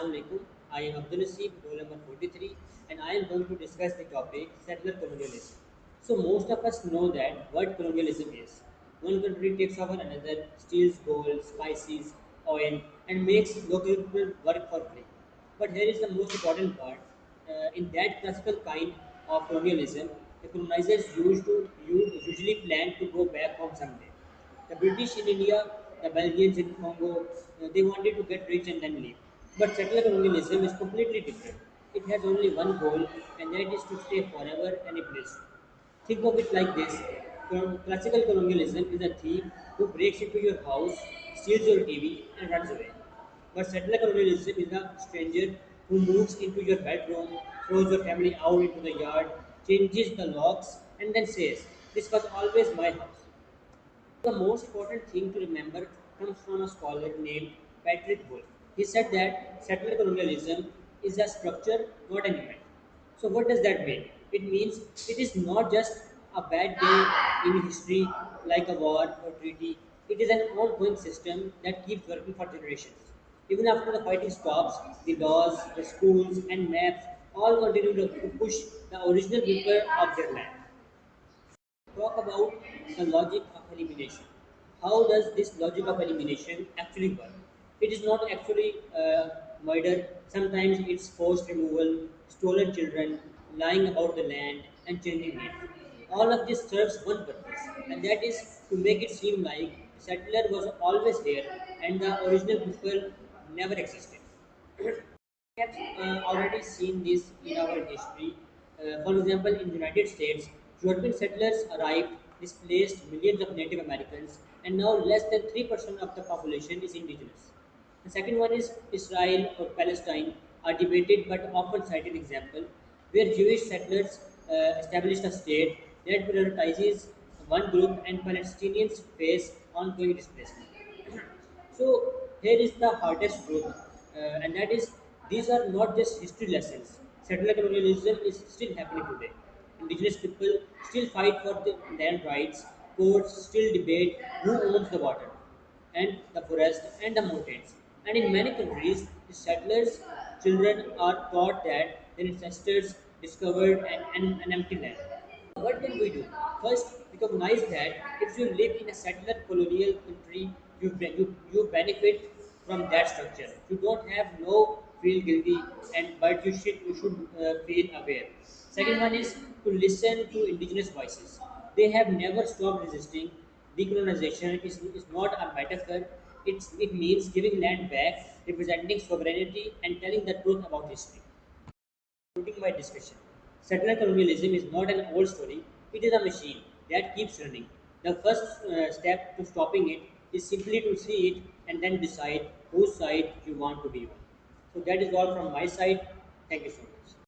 Assalamualaikum. I am Abdul Haseeb, roll number 43, and I am going to discuss the topic settler colonialism. So, most of us know that what colonialism is. One country takes over another, steals gold, spices, oil, and makes local people work for free. But here is the most important part. In that classical kind of colonialism, the colonizers usually plan to go back home someday. The British in India, the Belgians in Congo, they wanted to get rich and then leave. But settler colonialism is completely different. It has only one goal, and that is to stay forever and a place. Think of it like this. Classical colonialism is a thief who breaks into your house, steals your TV, and runs away. But settler colonialism is a stranger who moves into your bedroom, throws your family out into the yard, changes the locks, and then says, "This was always my house." The most important thing to remember comes from a scholar named Patrick Wolf. He said that settler colonialism is a structure, not an event. So, what does that mean? It means it is not just a bad day in history like a war or treaty. It is an ongoing system that keeps working for generations. Even after the fighting stops, the laws, the schools, and maps all continue to push the original people of their land. Talk about the logic of elimination. How does this logic of elimination actually work? It is not actually murder. Sometimes it's forced removal, stolen children, lying about the land, and changing it. All of this serves one purpose, and that is to make it seem like the settler was always there and the original people never existed. We have already seen this in our history. For example, in the United States, European settlers arrived, displaced millions of Native Americans, and now less than 3% of the population is indigenous. The second one is Israel or Palestine, a debated but often cited example, where Jewish settlers established a state that prioritizes one group and Palestinians face ongoing displacement. So here is the hardest truth, and that is these are not just history lessons. Settler colonialism is still happening today. Indigenous people still fight for the land rights. Courts still debate who owns the water, and the forest and the mountains. And in many countries, the settlers' children are taught that their ancestors discovered an empty land. What can we do? First, recognize that if you live in a settler colonial country, you benefit from that structure. You don't have no feel guilty, and but you should feel aware. Second one is to listen to indigenous voices. They have never stopped resisting. Decolonization is not a metaphor. It means giving land back, representing sovereignty, and telling the truth about history. Concluding my discussion, settler colonialism is not an old story, it is a machine that keeps running. The first step to stopping it is simply to see it and then decide whose side you want to be on. So, that is all from my side. Thank you so much.